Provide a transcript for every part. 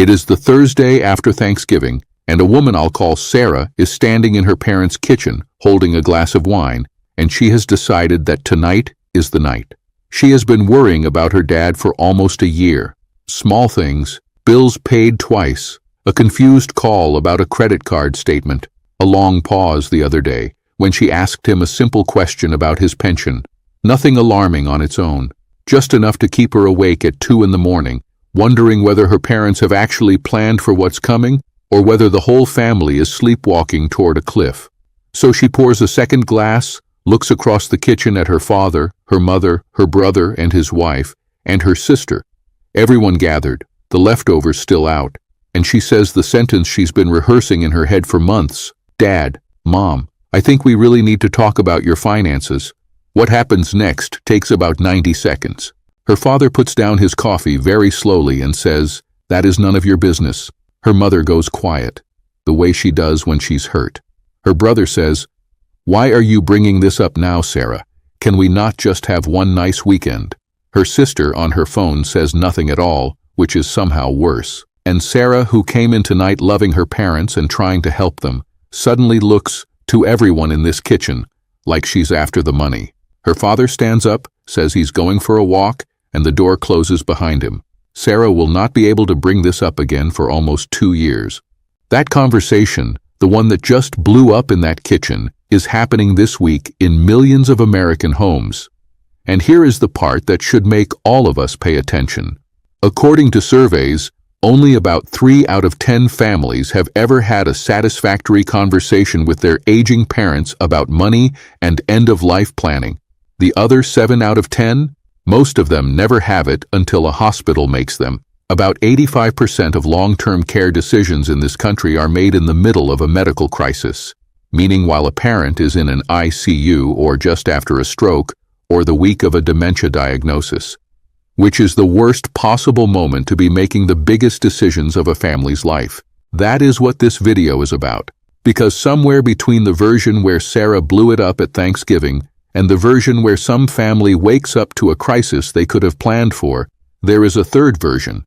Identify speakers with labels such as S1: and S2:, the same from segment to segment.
S1: It is the Thursday after Thanksgiving, and a woman I'll call Sarah is standing in her parents' kitchen holding a glass of wine, and she has decided that tonight is the night. She has been worrying about her dad for almost a year. Small things, bills paid twice, a confused call about a credit card statement, a long pause the other day when she asked him a simple question about his pension. Nothing alarming on its own, just enough to keep her awake at 2 a.m, wondering whether her parents have actually planned for what's coming or whether the whole family is sleepwalking toward a cliff. So she pours a second glass, looks across the kitchen at her father, her mother, her brother and his wife, and her sister. Everyone gathered, the leftovers still out, and she says the sentence she's been rehearsing in her head for months. Dad, Mom, I think we really need to talk about your finances. What happens next takes about 90 seconds. Her father puts down his coffee very slowly and says, "That is none of your business." Her mother goes quiet, the way she does when she's hurt. Her brother says, "Why are you bringing this up now, Sarah? Can we not just have one nice weekend?" Her sister on her phone says nothing at all, which is somehow worse. And Sarah, who came in tonight loving her parents and trying to help them, suddenly looks to everyone in this kitchen like she's after the money. Her father stands up, says he's going for a walk, and the door closes behind him. Sarah will not be able to bring this up again for almost 2 years. That conversation, the one that just blew up in that kitchen, is happening this week in millions of American homes. And here is the part that should make all of us pay attention. According to surveys, only about 3 out of 10 families have ever had a satisfactory conversation with their aging parents about money and end-of-life planning. The other 7 out of 10? Most of them never have it until a hospital makes them. About 85% of long-term care decisions in this country are made in the middle of a medical crisis, meaning while a parent is in an ICU or just after a stroke or the week of a dementia diagnosis, which is the worst possible moment to be making the biggest decisions of a family's life. That is what this video is about, because somewhere between the version where Sarah blew it up at Thanksgiving and the version where some family wakes up to a crisis they could have planned for, there is a third version.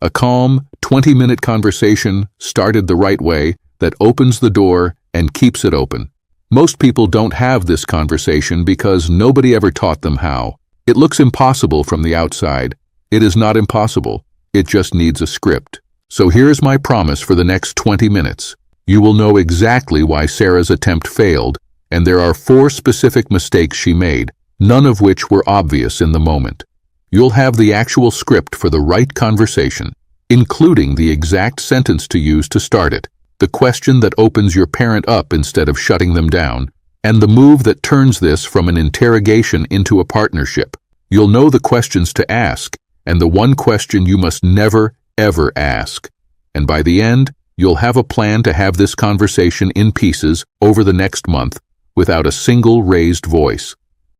S1: A calm, 20-minute conversation started the right way that opens the door and keeps it open. Most people don't have this conversation because nobody ever taught them how. It looks impossible from the outside. It is not impossible. It just needs a script. So here's my promise for the next 20 minutes. You will know exactly why Sarah's attempt failed, and there are 4 specific mistakes she made, none of which were obvious in the moment. You'll have the actual script for the right conversation, including the exact sentence to use to start it, the question that opens your parent up instead of shutting them down, and the move that turns this from an interrogation into a partnership. You'll know the questions to ask, and the one question you must never, ever ask. And by the end, you'll have a plan to have this conversation in pieces over the next month, without a single raised voice.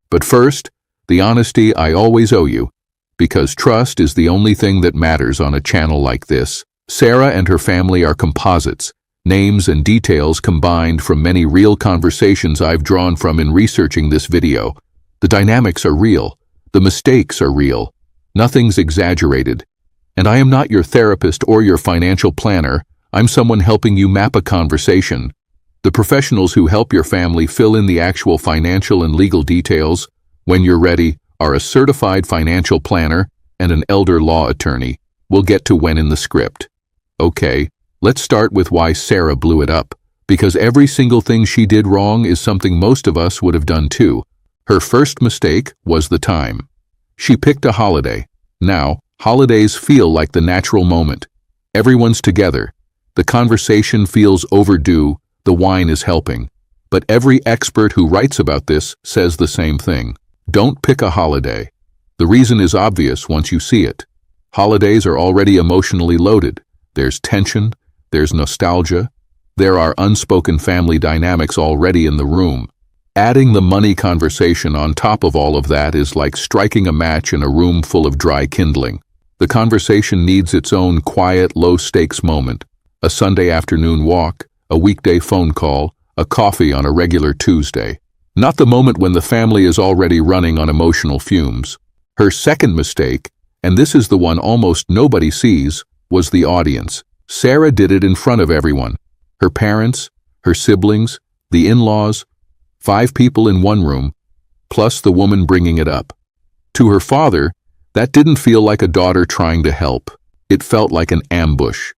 S1: But first, the honesty I always owe you, because trust is the only thing that matters on a channel like this. Sarah and her family are composites, names and details combined from many real conversations I've drawn from in researching this video. The dynamics are real. The mistakes are real. Nothing's exaggerated. And I am not your therapist or your financial planner. I'm someone helping you map a conversation. The professionals who help your family fill in the actual financial and legal details, when you're ready, are a certified financial planner and an elder law attorney. We'll get to when in the script. Okay, let's start with why Sarah blew it up, because every single thing she did wrong is something most of us would have done too. Her first mistake was the time. She picked a holiday. Now, holidays feel like the natural moment. Everyone's together. The conversation feels overdue. The wine is helping. But every expert who writes about this says the same thing. Don't pick a holiday. The reason is obvious once you see it. Holidays are already emotionally loaded. There's tension, there's nostalgia, there are unspoken family dynamics already in the room. Adding the money conversation on top of all of that is like striking a match in a room full of dry kindling. The conversation needs its own quiet, low-stakes moment. A Sunday afternoon walk, a weekday phone call, a coffee on a regular Tuesday. Not the moment when the family is already running on emotional fumes. Her second mistake, and this is the one almost nobody sees, was the audience. Sarah did it in front of everyone. Her parents, her siblings, the in-laws, 5 people in one room, plus the woman bringing it up. To her father, that didn't feel like a daughter trying to help. It felt like an ambush.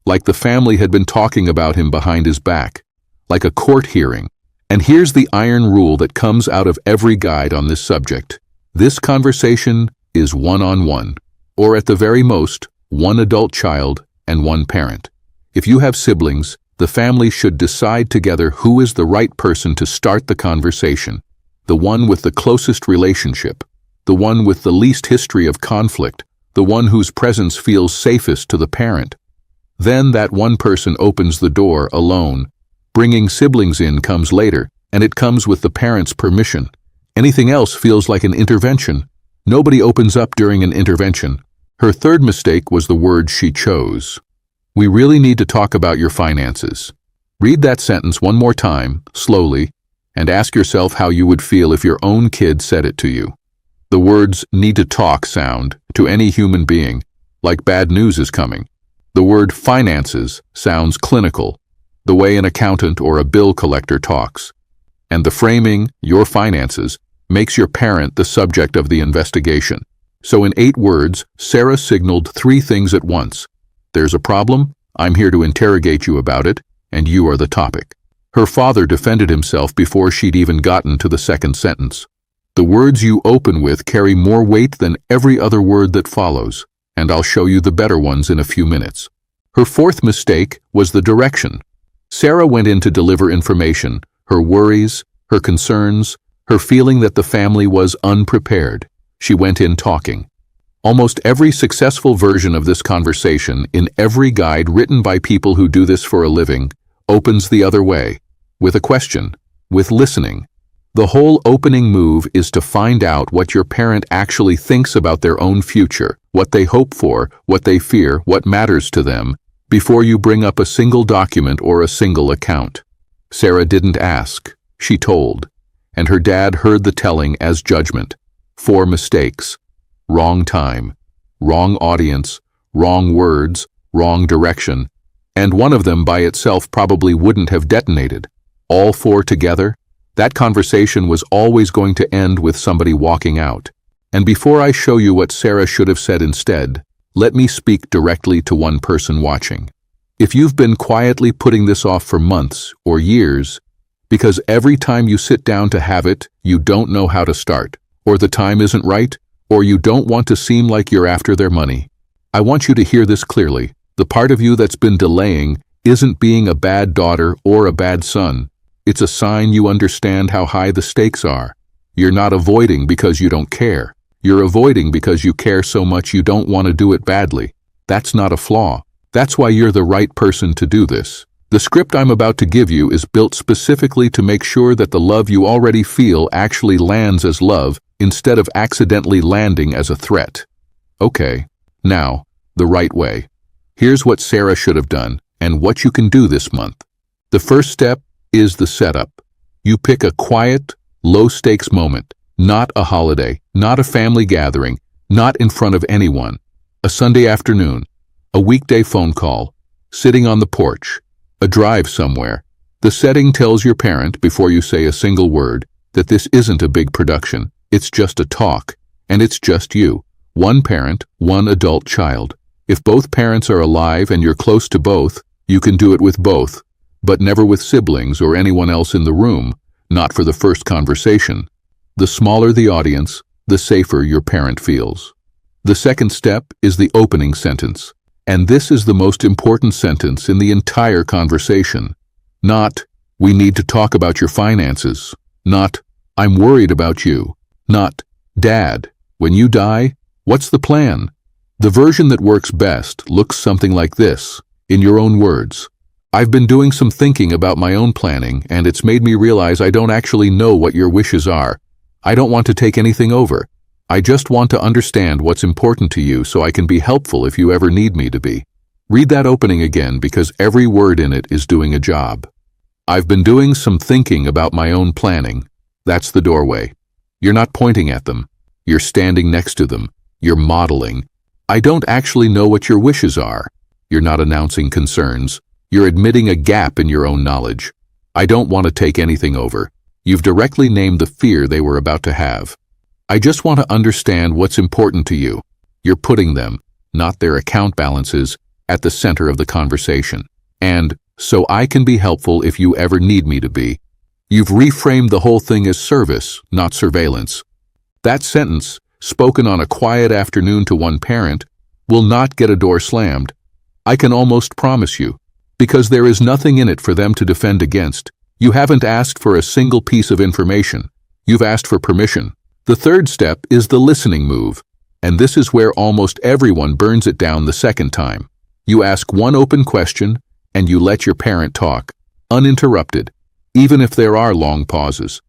S1: Like the family had been talking about him behind his back. Like a court hearing. And here's the iron rule that comes out of every guide on this subject. This conversation is one-on-one, or at the very most, one adult child and one parent. If you have siblings, the family should decide together who is the right person to start the conversation. The one with the closest relationship, the one with the least history of conflict, the one whose presence feels safest to the parent. Then that one person opens the door alone. Bringing siblings in comes later, and it comes with the parent's permission. Anything else feels like an intervention. Nobody opens up during an intervention. Her third mistake was the word she chose. We really need to talk about your finances. Read that sentence one more time, slowly, and ask yourself how you would feel if your own kid said it to you. The words "need to talk" sound, to any human being, like bad news is coming. The word finances sounds clinical, the way an accountant or a bill collector talks. And the framing, your finances, makes your parent the subject of the investigation. So in 8 words, Sarah signaled 3 things at once. There's a problem, I'm here to interrogate you about it, and you are the topic. Her father defended himself before she'd even gotten to the second sentence. The words you open with carry more weight than every other word that follows, and I'll show you the better ones in a few minutes. Her fourth mistake was the direction. Sarah went in to deliver information, her worries, her concerns, her feeling that the family was unprepared. She went in talking. Almost every successful version of this conversation in every guide written by people who do this for a living opens the other way, with a question, with listening. The whole opening move is to find out what your parent actually thinks about their own future, what they hope for, what they fear, what matters to them, before you bring up a single document or a single account. Sarah didn't ask, she told, and her dad heard the telling as judgment. 4 mistakes. Wrong time, wrong audience, wrong words, wrong direction, and one of them by itself probably wouldn't have detonated. All 4 together, that conversation was always going to end with somebody walking out. And before I show you what Sarah should have said instead, let me speak directly to one person watching. If you've been quietly putting this off for months or years, because every time you sit down to have it, you don't know how to start, or the time isn't right, or you don't want to seem like you're after their money, I want you to hear this clearly. The part of you that's been delaying isn't being a bad daughter or a bad son. It's a sign you understand how high the stakes are. You're not avoiding because you don't care. You're avoiding because you care so much you don't want to do it badly. That's not a flaw. That's why you're the right person to do this. The script I'm about to give you is built specifically to make sure that the love you already feel actually lands as love instead of accidentally landing as a threat. Okay, now, the right way. Here's what Sarah should have done and what you can do this month. The first step is the setup. You pick a quiet, low-stakes moment, not a holiday, not a family gathering, not in front of anyone. A Sunday afternoon, a weekday phone call, sitting on the porch, a drive somewhere. The setting tells your parent, before you say a single word, that this isn't a big production. It's just a talk, and it's just you. One parent, one adult child. If both parents are alive and you're close to both, you can do it with both, but never with siblings or anyone else in the room, not for the first conversation. The smaller the audience, the safer your parent feels. The second step is the opening sentence, and this is the most important sentence in the entire conversation. Not, "We need to talk about your finances." Not, "I'm worried about you." Not, "Dad, when you die, what's the plan?" The version that works best looks something like this, in your own words. "I've been doing some thinking about my own planning, and it's made me realize I don't actually know what your wishes are. I don't want to take anything over. I just want to understand what's important to you so I can be helpful if you ever need me to be." Read that opening again because every word in it is doing a job. "I've been doing some thinking about my own planning." That's the doorway. You're not pointing at them. You're standing next to them. You're modeling. "I don't actually know what your wishes are." You're not announcing concerns. You're admitting a gap in your own knowledge. I don't want to take anything over. You've directly named the fear they were about to have. I just want to understand what's important to you. You're putting them, not their account balances, at the center of the conversation. And, so I can be helpful if you ever need me to be. You've reframed the whole thing as service, not surveillance. That sentence, spoken on a quiet afternoon to one parent, will not get a door slammed. I can almost promise you, because there is nothing in it for them to defend against. You haven't asked for a single piece of information. You've asked for permission. The third step is the listening move, and this is where almost everyone burns it down the second time. You ask one open question, and you let your parent talk, uninterrupted, even if there are long pauses.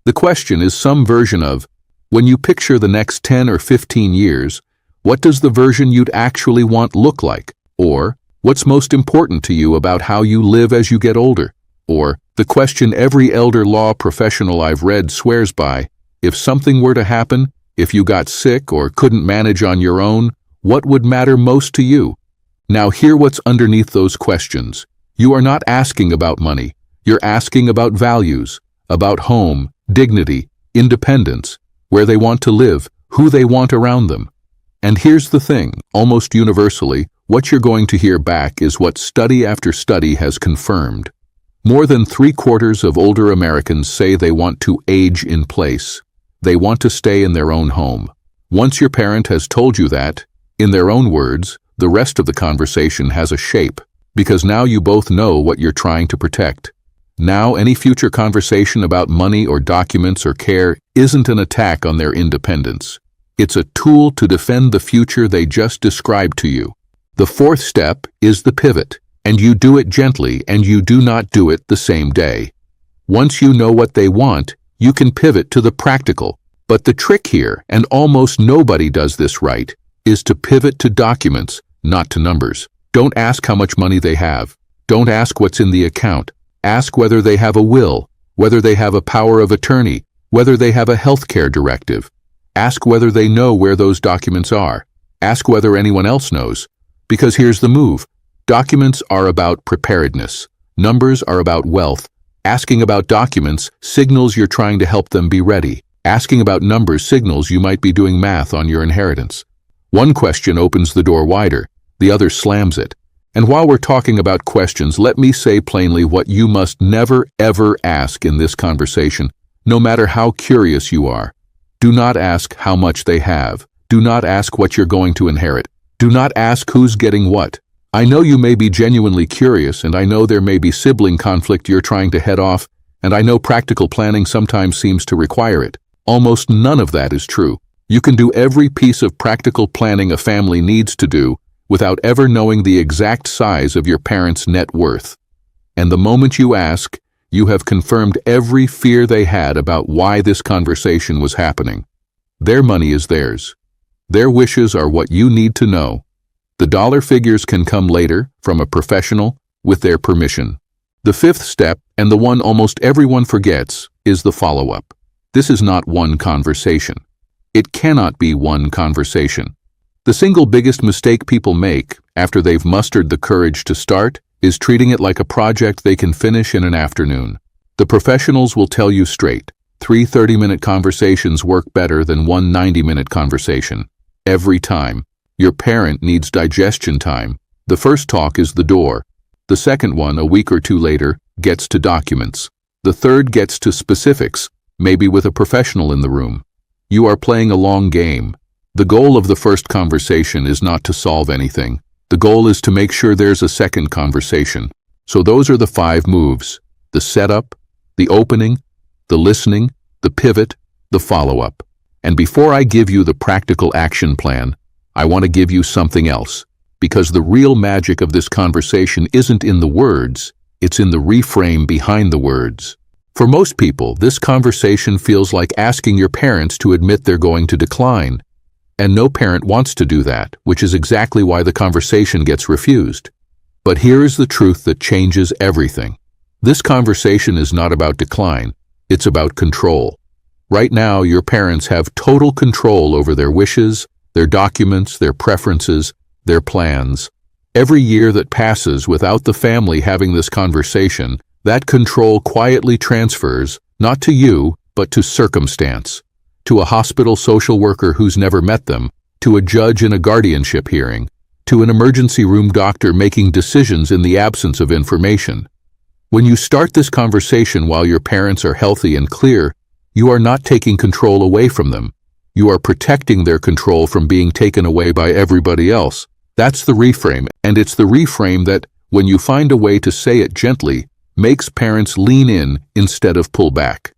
S1: The question is some version of, when you picture the next 10 or 15 years, what does the version you'd actually want look like? Or, what's most important to you about how you live as you get older? Or, the question every elder law professional I've read swears by, if something were to happen, if you got sick or couldn't manage on your own, what would matter most to you? Now hear what's underneath those questions. You are not asking about money. You're asking about values, about home, dignity, independence, where they want to live, who they want around them. And here's the thing, almost universally, what you're going to hear back is what study after study has confirmed. More than 3/4 of older Americans say they want to age in place. They want to stay in their own home. Once your parent has told you that, in their own words, the rest of the conversation has a shape, because now you both know what you're trying to protect. Now any future conversation about money or documents or care isn't an attack on their independence. It's a tool to defend the future they just described to you. The fourth step is the pivot, and you do it gently and you do not do it the same day. Once you know what they want, you can pivot to the practical. But the trick here, and almost nobody does this right, is to pivot to documents, not to numbers. Don't ask how much money they have. Don't ask what's in the account. Ask whether they have a will, whether they have a power of attorney, whether they have a healthcare directive. Ask whether they know where those documents are. Ask whether anyone else knows. Because here's the move. Documents are about preparedness. Numbers are about wealth. Asking about documents signals you're trying to help them be ready. Asking about numbers signals you might be doing math on your inheritance. One question opens the door wider, the other slams it. And while we're talking about questions, let me say plainly what you must never, ever ask in this conversation, no matter how curious you are. Do not ask how much they have. Do not ask what you're going to inherit. Do not ask who's getting what. I know you may be genuinely curious, and I know there may be sibling conflict you're trying to head off, and I know practical planning sometimes seems to require it. Almost none of that is true. You can do every piece of practical planning a family needs to do without ever knowing the exact size of your parents' net worth. And the moment you ask, you have confirmed every fear they had about why this conversation was happening. Their money is theirs. Their wishes are what you need to know. The dollar figures can come later, from a professional, with their permission. The fifth step, and the one almost everyone forgets, is the follow-up. This is not one conversation. It cannot be one conversation. The single biggest mistake people make, after they've mustered the courage to start, is treating it like a project they can finish in an afternoon. The professionals will tell you straight, 3 30-minute conversations work better than one 90-minute conversation. Every time. Your parent needs digestion time. The first talk is the door. The second one, a week or two later, gets to documents. The third gets to specifics, maybe with a professional in the room. You are playing a long game. The goal of the first conversation is not to solve anything. The goal is to make sure there's a second conversation. So those are the 5 moves: the setup, the opening, the listening, the pivot, the follow-up. And before I give you the practical action plan, I want to give you something else, because the real magic of this conversation isn't in the words, it's in the reframe behind the words. For most people, this conversation feels like asking your parents to admit they're going to decline. And no parent wants to do that, which is exactly why the conversation gets refused. But here is the truth that changes everything. This conversation is not about decline, it's about control. Right now, your parents have total control over their wishes, their documents, their preferences, their plans. Every year that passes without the family having this conversation, that control quietly transfers, not to you, but to circumstance, to a hospital social worker who's never met them, to a judge in a guardianship hearing, to an emergency room doctor making decisions in the absence of information. When you start this conversation while your parents are healthy and clear, you are not taking control away from them. You are protecting their control from being taken away by everybody else. That's the reframe, and it's the reframe that, when you find a way to say it gently, makes parents lean in instead of pull back.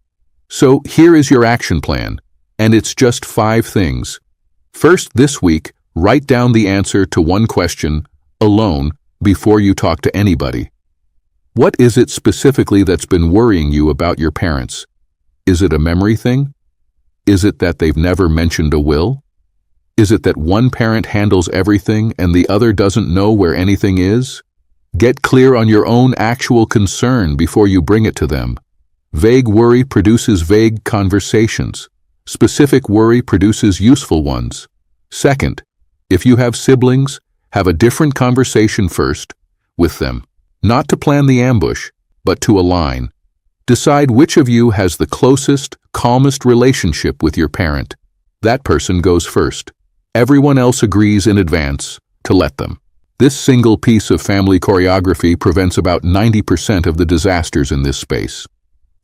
S1: So here is your action plan, and it's just 5 things. First, this week, write down the answer to one question, alone, before you talk to anybody. What is it specifically that's been worrying you about your parents? Is it a memory thing? Is it that they've never mentioned a will? Is it that one parent handles everything and the other doesn't know where anything is? Get clear on your own actual concern before you bring it to them. Vague worry produces vague conversations. Specific worry produces useful ones. Second, if you have siblings, have a different conversation first with them. Not to plan the ambush, but to align. Decide which of you has the closest, calmest relationship with your parent. That person goes first. Everyone else agrees in advance to let them. This single piece of family choreography prevents about 90% of the disasters in this space.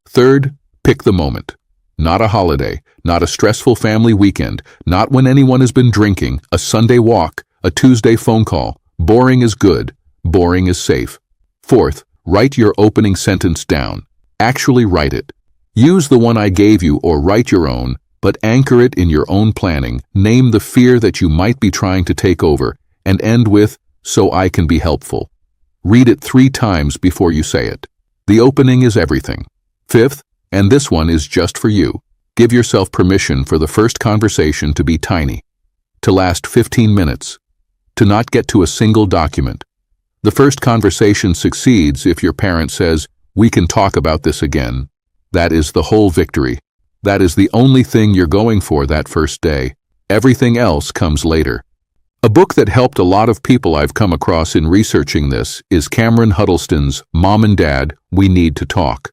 S1: Third, pick the moment. Not a holiday, not a stressful family weekend, not when anyone has been drinking, a Sunday walk, a Tuesday phone call. Boring is good, boring is safe. Fourth, write your opening sentence down. Actually write it. Use the one I gave you or write your own, but anchor it in your own planning. Name the fear that you might be trying to take over, and end with, "So I can be helpful." Read it 3 times before you say it. The opening is everything. Fifth, and this one is just for you, give yourself permission for the first conversation to be tiny, to last 15 minutes, to not get to a single document. The first conversation succeeds if your parent says, "We can talk about this again." That is the whole victory. That is the only thing you're going for that first day. Everything else comes later. A book that helped a lot of people I've come across in researching this is Cameron Huddleston's Mom and Dad, We Need to Talk.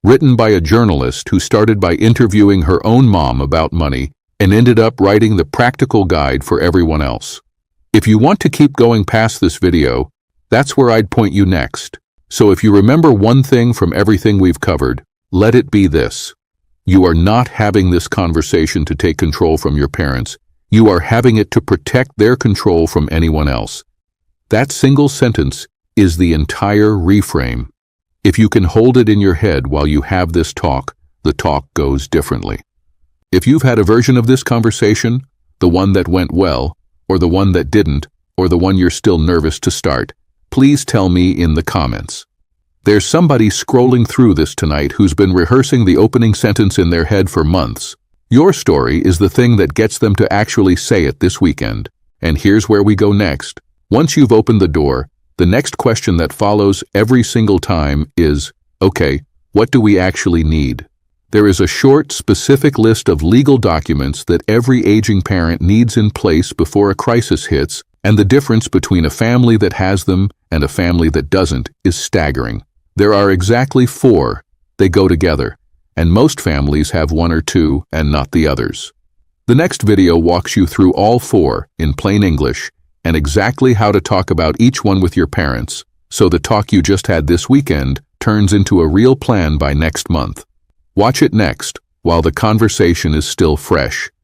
S1: Written by a journalist who started by interviewing her own mom about money and ended up writing the practical guide for everyone else. If you want to keep going past this video, that's where I'd point you next. So if you remember one thing from everything we've covered, let it be this. You are not having this conversation to take control from your parents. You are having it to protect their control from anyone else. That single sentence is the entire reframe. If you can hold it in your head while you have this talk, the talk goes differently. If you've had a version of this conversation, the one that went well, or the one that didn't, or the one you're still nervous to start, please tell me in the comments. There's somebody scrolling through this tonight who's been rehearsing the opening sentence in their head for months. Your story is the thing that gets them to actually say it this weekend. And here's where we go next. Once you've opened the door, the next question that follows every single time is, okay, what do we actually need? There is a short, specific list of legal documents that every aging parent needs in place before a crisis hits, and the difference between a family that has them and a family that doesn't is staggering. There are exactly 4. They go together, and most families have 1 or 2 and not the others. The next video walks you through all 4 in plain English and exactly how to talk about each one with your parents, so the talk you just had this weekend turns into a real plan by next month. Watch it next, while the conversation is still fresh.